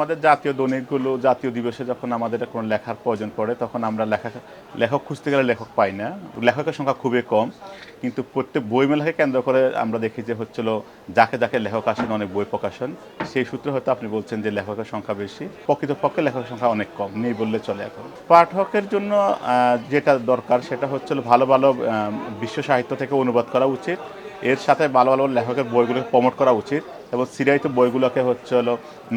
আমাদের জাতীয় দৈনিকগুলো জাতীয় দিবসে যখন আমাদের কোনো লেখার প্রয়োজন পড়ে তখন আমরা লেখক খুঁজতে গেলে লেখক পাই না। লেখকের সংখ্যা খুবই কম। কিন্তু প্রত্যেক বইমেলাকে কেন্দ্র করে আমরা দেখি যে হচ্ছিল যাকে যাকে লেখক আসেন অনেক বই প্রকাশন। সেই সূত্রে হয়তো আপনি বলছেন যে লেখকের সংখ্যা বেশি। প্রকৃতপক্ষে লেখকের সংখ্যা অনেক কম, নেই বললে চলে এখন। পাঠকের জন্য যেটা দরকার সেটা হচ্ছিল ভালো ভালো বিশ্ব সাহিত্য থেকে অনুবাদ করা উচিত। এর সাথে ভালো ভালো লেখকের বইগুলোকে প্রমোট করা উচিত এবং সিরিয়ায়িত বইগুলোকে হচ্ছিল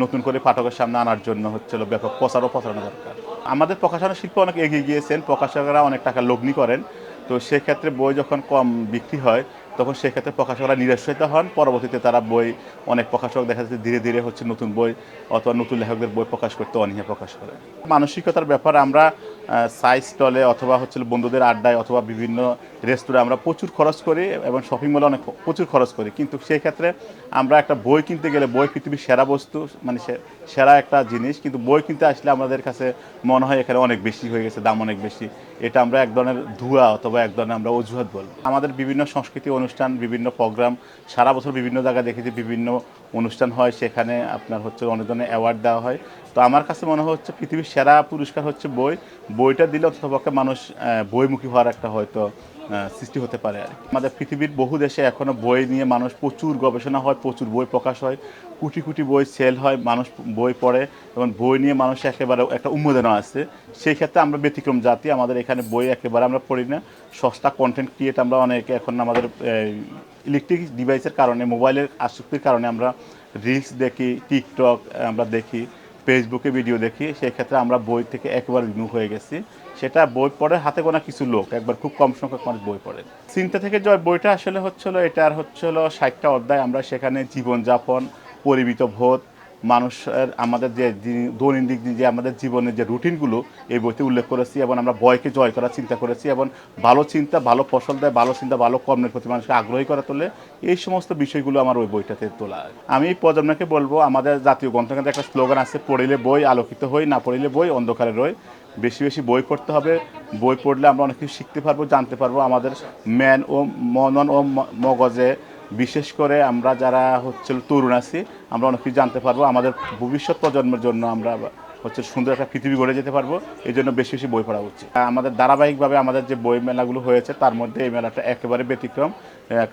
নতুন করে পাঠকের সামনে আনার জন্য হচ্ছিল ব্যাপক প্রচার ও প্রচারণা দরকার। আমাদের প্রকাশনা শিল্প অনেক এগিয়ে গিয়েছেন, প্রকাশকরা অনেক টাকা লগ্নি করেন। তো সেক্ষেত্রে বই যখন কম বিক্রি হয় তখন সেক্ষেত্রে প্রকাশকরা নিরাশ্রিত হন। পরবর্তীতে তারা বই অনেক প্রকাশক দেখা যাচ্ছে ধীরে ধীরে হচ্ছে নতুন বই অথবা নতুন লেখকদের বই প্রকাশ করতে অনীহা প্রকাশ করে। মানসিকতার ব্যাপারে আমরা সাইজ স্টলে অথবা হচ্ছে বন্ধুদের আড্ডায় অথবা বিভিন্ন রেস্তোরাঁ আমরা প্রচুর খরচ করি এবং শপিং মলে অনেক প্রচুর খরচ করি, কিন্তু সেই ক্ষেত্রে আমরা একটা বই কিনতে গেলে বই পৃথিবীর সেরা বস্তু, মানে সেরা একটা জিনিস, কিন্তু বই কিনতে আসলে আমাদের কাছে মনে হয় এখানে অনেক বেশি হয়ে গেছে, দাম অনেক বেশি। এটা আমরা এক ধরনের ধোঁয়া অথবা এক ধরনের আমরা অজুহাত বলব। আমাদের বিভিন্ন সংস্কৃতি অনুষ্ঠান, বিভিন্ন প্রোগ্রাম সারা বছর বিভিন্ন জায়গায় দেখেছি, বিভিন্ন অনুষ্ঠান হয়, সেখানে আপনার হচ্ছে অনেক ধরনের অ্যাওয়ার্ড দেওয়া হয়। তো আমার কাছে মনে হচ্ছে পৃথিবীর সেরা পুরস্কার হচ্ছে বই। বইটা দিলে অন্ততপক্ষে মানুষ বইমুখী হওয়ার একটা হয়তো সৃষ্টি হতে পারে আর কি। আমাদের পৃথিবীর বহু দেশে এখনও বই নিয়ে মানুষ প্রচুর গবেষণা হয়, প্রচুর বই প্রকাশ হয়, কোটি কোটি বই সেল হয়, মানুষ বই পড়ে এবং বই নিয়ে মানুষ একেবারে একটা উন্মোদনা আছে। সেই ক্ষেত্রে আমরা ব্যতিক্রম জাতি, আমাদের এখানে বই একেবারে আমরা পড়ি না। সস্তা কন্টেন্ট ক্রিয়েট আমরা অনেকে এখন আমাদের ইলেকট্রিক ডিভাইসের কারণে, মোবাইলের আসক্তির কারণে আমরা রিলস দেখি, টিকটক আমরা দেখি, ফেসবুকে ভিডিও দেখি, সেই ক্ষেত্রে আমরা বই থেকে একেবারে বিমুখ হয়ে গেছি। সেটা বই পড়ে হাতে গোনা কিছু লোক, একবার খুব কম সংখ্যক মানুষ বই পড়ে। চিন্তা থেকে জয় বইটা আসলে হচ্ছিল, এটার হচ্ছিল 60টা অধ্যায়। আমরা সেখানে জীবনযাপন, পরিমিত বোধ, মানুষের আমাদের যে দৈনন্দিন যে আমাদের জীবনের যে রুটিনগুলো এই বইতে উল্লেখ করেছি এবং আমরা ভয়কে জয় করার চিন্তা করেছি এবং ভালো চিন্তা ভালো ফসল দেয়, ভালো চিন্তা ভালো কর্মের প্রতি মানুষকে আগ্রহী করে তোলে। এই সমস্ত বিষয়গুলো আমার ওই বইটাতে তোলা। আমি প্রজন্মকে বলবো, আমাদের জাতীয় গ্রন্থকেন্দ্রে একটা স্লোগান আছে, পড়িলে বই আলোকিত হই, না পড়িলে বই অন্ধকারে রই। বেশি বেশি বই পড়তে হবে। বই পড়লে আমরা অনেক কিছু শিখতে পারবো, জানতে পারবো। আমাদের মনন ও মগজে, বিশেষ করে আমরা যারা হচ্ছে তরুণ আছি, আমরা অনেক কিছু জানতে পারবো। আমাদের ভবিষ্যৎ প্রজন্মের জন্য আমরা হচ্ছে সুন্দর একটা পৃথিবী গড়ে যেতে পারবো। এই জন্য বেশি বেশি বই পড়া উচিত। আমাদের ধারাবাহিকভাবে আমাদের যে বই মেলাগুলো হয়েছে তার মধ্যে এই মেলাটা একেবারে ব্যতিক্রম।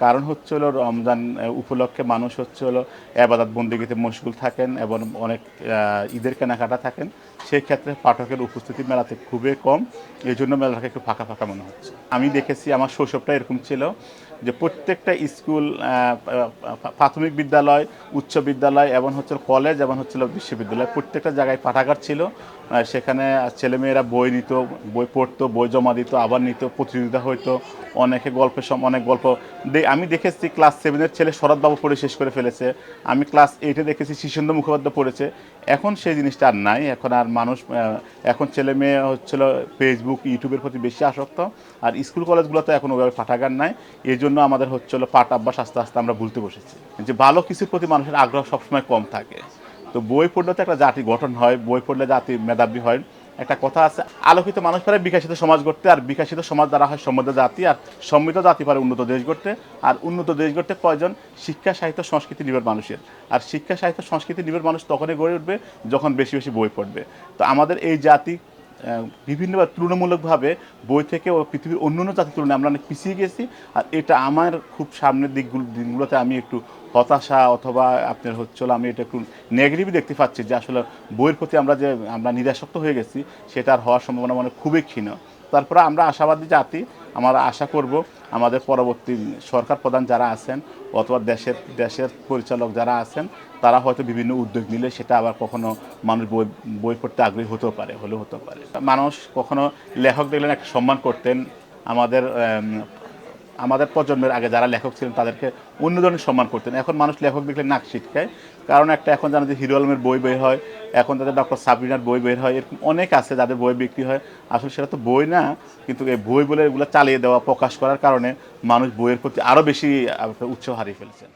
কারণ হচ্ছে হলো রমজান উপলক্ষে মানুষ হচ্ছে হলো এবাদত বন্দেগীতে মশগুল থাকেন এবং অনেক ঈদের কেনাকাটা থাকেন। সেই ক্ষেত্রে পাঠকের উপস্থিতি মেলাতে খুবই কম, এই জন্য মেলাটাকে একটু ফাঁকা ফাঁকা মনে হচ্ছে। আমি দেখেছি আমার শৈশবটা এরকম ছিল যে প্রত্যেকটা স্কুল, প্রাথমিক বিদ্যালয়, উচ্চ বিদ্যালয় এবং হচ্ছে কলেজ এবং হচ্ছিল বিশ্ববিদ্যালয়, প্রত্যেকটা জায়গায় পাঠাগার ছিল। সেখানে ছেলেমেয়েরা বই নিত, বই পড়তো, বই জমা দিত, আবার নিত, প্রতিযোগিতা হইতো। অনেকে অনেক গল্প আমি দেখেছি। ক্লাস 7-এর ছেলে শরৎবাবু পড়ে শেষ করে ফেলেছে। আমি ক্লাস 8-এ দেখেছি শীর্ষেন্দু মুখোপাধ্যায় পড়েছে। এখন সেই জিনিসটা আর নাই। এখন আর মানুষ, এখন ছেলে মেয়ে হচ্ছিল ফেসবুক, ইউটিউবের প্রতি বেশি আসক্ত। আর স্কুল কলেজগুলোতে এখন ওইভাবে পাঠাগার নাই। এই জন্য আমাদের হচ্ছিল পাঠ অভ্যাস আস্তে আস্তে আমরা ভুলতে বসেছি, যে ভালো কিছুর প্রতি মানুষের আগ্রহ সবসময় কম থাকে। তো বই পড়লে তো একটা জাতি গঠন হয়, বই পড়লে জাতি মেধাবী হয়। একটা কথা আছে, আলোকিত মানুষ পারে বিকশিত সমাজ গড়তে, আর বিকশিত সমাজ দ্বারা হয় সমৃদ্ধ জাতি, আর সমৃদ্ধ জাতি পারে উন্নত দেশ গড়তে। আর উন্নত দেশ গড়তে প্রয়োজন শিক্ষা, সাহিত্য, সংস্কৃতি নির্ভর মানুষের। আর শিক্ষা, সাহিত্য, সংস্কৃতি নির্ভর মানুষ তখনই গড়ে উঠবে যখন বেশি বেশি বই পড়বে। তো আমাদের এই জাতি বিভিন্নভাবে তুলনামূলকভাবে বই থেকে ও পৃথিবীর অন্যান্য জাতির তুলনায় আমরা অনেক পিছিয়ে গেছি। আর এটা আমার খুব সামনের দিনগুলোতে আমি একটু হতাশা অথবা আপনার হচ্ছিল আমি এটা একটু নেগেটিভই দেখতে পাচ্ছি, যে আসলে বইয়ের প্রতি আমরা নিরাসক্ত হয়ে গেছি, সেটা আর হওয়ার সম্ভাবনা মানে খুবই ক্ষীণ। তারপরে আমরা আশাবাদী জাতি, আমরা আশা করব আমাদের পরবর্তী সরকার প্রধান যারা আছেন অথবা দেশের পরিচালক যারা আছেন, তারা হয়তো বিভিন্ন উদ্যোগ নিলে সেটা আবার কখনো মানুষ বই পড়তে আগ্রহী হতেও পারে, হলেও হতে পারে। মানুষ কখনো লেখক দেখলেন একটা সম্মান করতেন। আমাদের আমাদের প্রজন্মের আগে যারা লেখক ছিলেন তাদেরকে অন্য ধরনের সম্মান করতেন। এখন মানুষ লেখক দেখলে নাক ছিটকায়। কারণ একটা এখন জানো যে হিরো আলমের বই বের হয়, এখন তাদের ডক্টর সাবরিনার বই বের হয়, এরকম অনেক আছে যাদের বই বিক্রি হয়। আসলে সেটা তো বই না, কিন্তু এই বই বলে এগুলো চালিয়ে দেওয়া, প্রকাশ করার কারণে মানুষ বইয়ের প্রতি আরও বেশি উৎসাহ হারিয়ে ফেলছেন।